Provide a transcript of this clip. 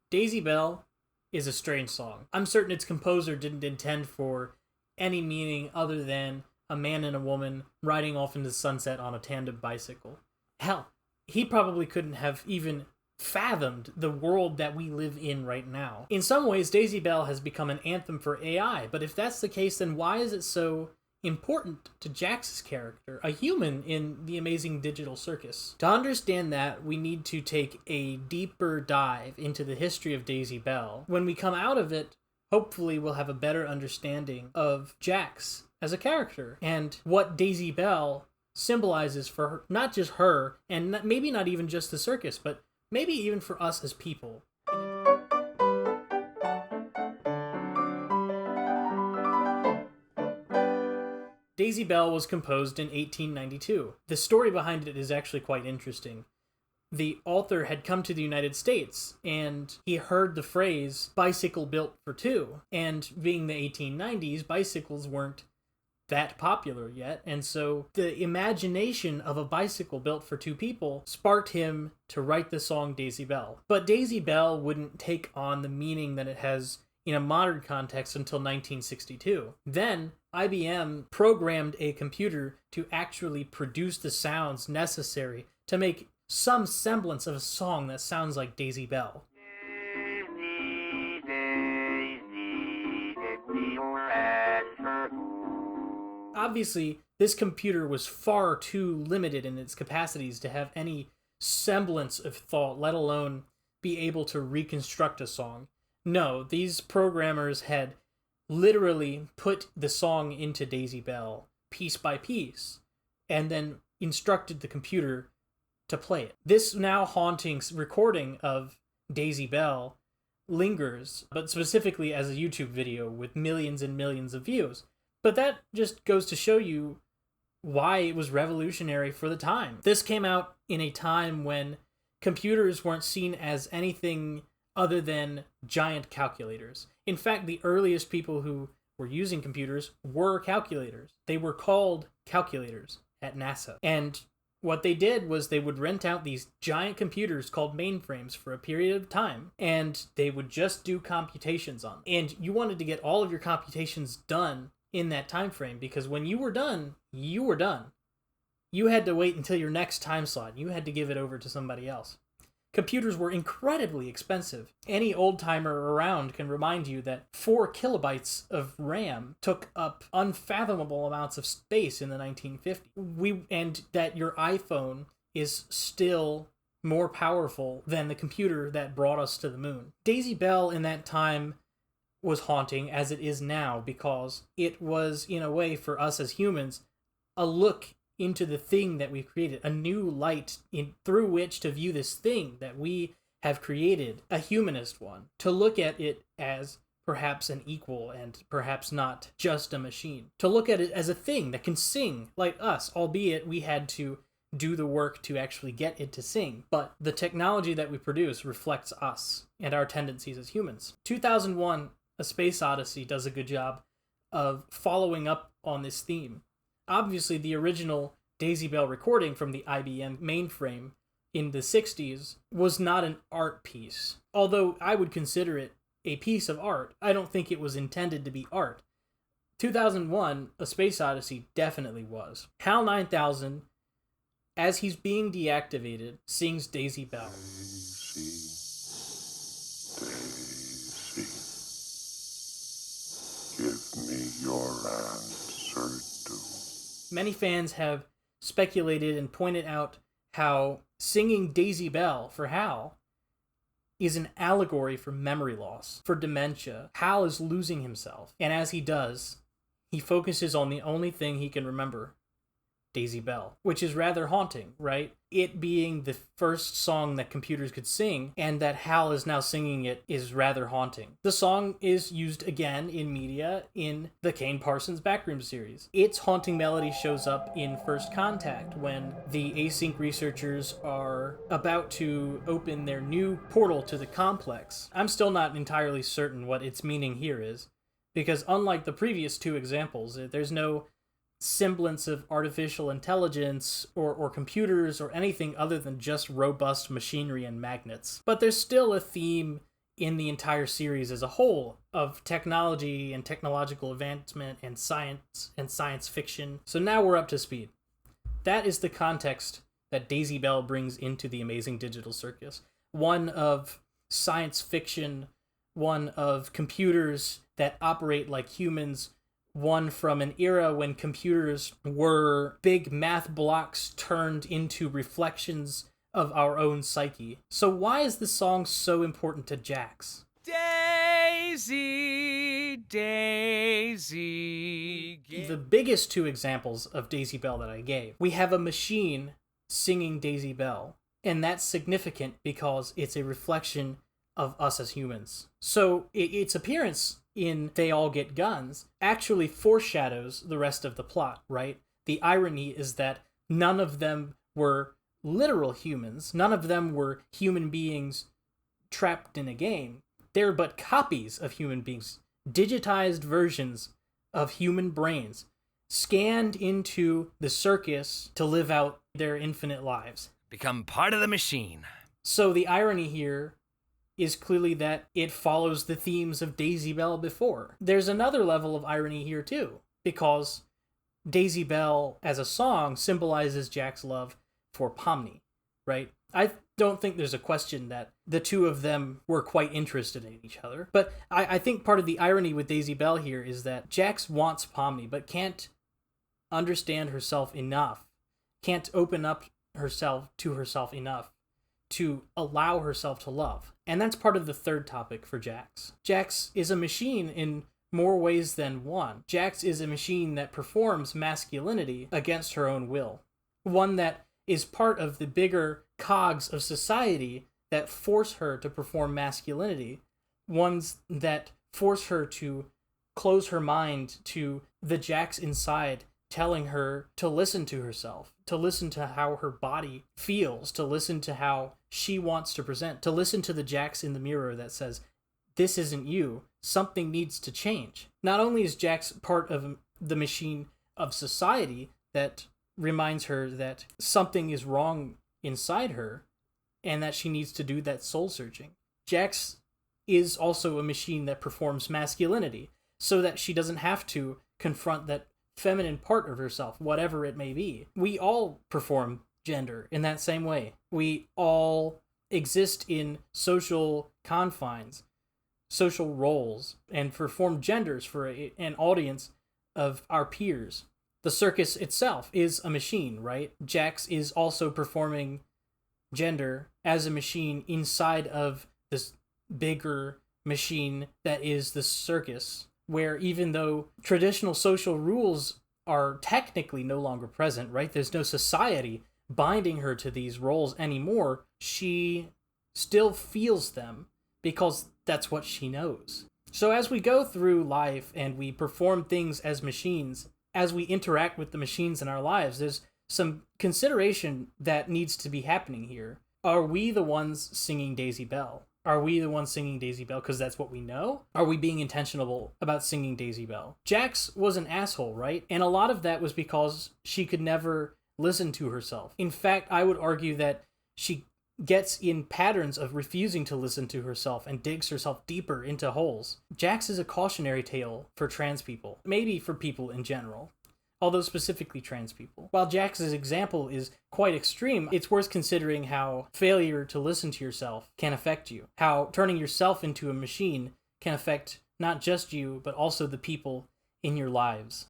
Daisy Bell is a strange song. I'm certain its composer didn't intend for any meaning other than a man and a woman riding off into the sunset on a tandem bicycle. Hell, he probably couldn't have even fathomed the world that we live in right now. In some ways, Daisy Bell has become an anthem for AI, but if that's the case, then why is it so important to Jax's character, a human in the Amazing Digital Circus? To understand that, we need to take a deeper dive into the history of Daisy Bell. When we come out of it, hopefully we'll have a better understanding of Jax as a character and what Daisy Bell symbolizes for her, not just her, and maybe not even just the circus, but maybe even for us as people. Daisy Bell was composed in 1892. The story behind it is actually quite interesting. The author had come to the United States, and he heard the phrase, bicycle built for two. And being the 1890s, bicycles weren't that popular yet, and so the imagination of a bicycle built for two people sparked him to write the song Daisy Bell. But Daisy Bell wouldn't take on the meaning that it has in a modern context until 1962. Then, IBM programmed a computer to actually produce the sounds necessary to make some semblance of a song that sounds like Daisy Bell. Obviously, this computer was far too limited in its capacities to have any semblance of thought, let alone be able to reconstruct a song. No, these programmers had literally put the song into Daisy Bell piece by piece, and then instructed the computer to play it. This now haunting recording of Daisy Bell lingers, but specifically as a YouTube video with millions and millions of views. But that just goes to show you why it was revolutionary for the time. This came out in a time when computers weren't seen as anything other than giant calculators. In fact, the earliest people who were using computers were calculators. They were called calculators at NASA. And what they did was they would rent out these giant computers called mainframes for a period of time, and they would just do computations on them. And you wanted to get all of your computations done in that time frame, because when you were done, you were done. You had to wait until your next time slot. You had to give it over to somebody else. Computers were incredibly expensive. Any old-timer around can remind you that 4 kilobytes of RAM took up unfathomable amounts of space in the 1950s. And that your iPhone is still more powerful than the computer that brought us to the moon. Daisy Bell in that time was haunting as it is now, because it was, in a way, for us as humans, a look into the thing that we've created, a new light through which to view this thing that we have created, a humanist one, to look at it as perhaps an equal and perhaps not just a machine, to look at it as a thing that can sing like us, albeit we had to do the work to actually get it to sing. But the technology that we produce reflects us and our tendencies as humans. 2001, A Space Odyssey does a good job of following up on this theme. Obviously, the original Daisy Bell recording from the IBM mainframe in the 60s was not an art piece. Although I would consider it a piece of art, I don't think it was intended to be art. 2001, A Space Odyssey definitely was. HAL 9000, as he's being deactivated, sings Daisy Bell. Give me your answer, do. Many fans have speculated and pointed out how singing Daisy Bell for HAL is an allegory for memory loss, for dementia. HAL is losing himself, and as he does, he focuses on the only thing he can remember, Daisy Bell, which is rather haunting, right? It being the first song that computers could sing, and that HAL is now singing it, is rather haunting. The song is used again in media in the Kane Parsons Backrooms Series. Its haunting melody shows up in First Contact when the async researchers are about to open their new portal to the complex. I'm still not entirely certain what its meaning here is, because unlike the previous two examples, there's no semblance of artificial intelligence or computers or anything other than just robust machinery and magnets. But there's still a theme in the entire series as a whole of technology and technological advancement and science fiction. So now we're up to speed. That is the context that Daisy Bell brings into the Amazing Digital Circus. One of science fiction, one of computers that operate like humans, one from an era when computers were big math blocks turned into reflections of our own psyche. So why is this song so important to Jax? Daisy, Daisy. The biggest two examples of Daisy Bell that I gave, we have a machine singing Daisy Bell, and that's significant because it's a reflection of us as humans. So its appearance in They All Get Guns actually foreshadows the rest of the plot, right? The irony is that none of them were literal humans. None of them were human beings trapped in a game. They're but copies of human beings, digitized versions of human brains, scanned into the circus to live out their infinite lives. Become part of the machine. So the irony here is clearly that it follows the themes of Daisy Bell before. There's another level of irony here too, because Daisy Bell as a song symbolizes Jack's love for Pomni, right? I don't think there's a question that the two of them were quite interested in each other. But I think part of the irony with Daisy Bell here is that Jax wants Pomni, but can't understand herself enough, can't open up herself to herself enough to allow herself to love. And that's part of the third topic for Jax. Jax is a machine in more ways than one. Jax is a machine that performs masculinity against her own will. One that is part of the bigger cogs of society that force her to perform masculinity. Ones that force her to close her mind to the Jax inside telling her to listen to herself, to listen to how her body feels, to listen to how she wants to present, to listen to the Jax in the mirror that says, this isn't you, something needs to change. Not only is Jax part of the machine of society that reminds her that something is wrong inside her and that she needs to do that soul searching, Jax is also a machine that performs masculinity so that she doesn't have to confront that feminine part of herself, whatever it may be. We all perform gender in that same way. We all exist in social confines, social roles, and perform genders for an audience of our peers. The circus itself is a machine, right? Jax is also performing gender as a machine inside of this bigger machine that is the circus, where even though traditional social rules are technically no longer present, right? There's no society binding her to these roles anymore. She still feels them because that's what she knows. So as we go through life and we perform things as machines, as we interact with the machines in our lives, there's some consideration that needs to be happening here. Are we the ones singing Daisy Bell? Are we the ones singing Daisy Bell because that's what we know? Are we being intentional about singing Daisy Bell? Jax was an asshole, right? And a lot of that was because she could never listen to herself. In fact, I would argue that she gets in patterns of refusing to listen to herself and digs herself deeper into holes. Jax is a cautionary tale for trans people, maybe for people in general, although specifically trans people. While Jax's example is quite extreme, it's worth considering how failure to listen to yourself can affect you, how turning yourself into a machine can affect not just you, but also the people in your lives.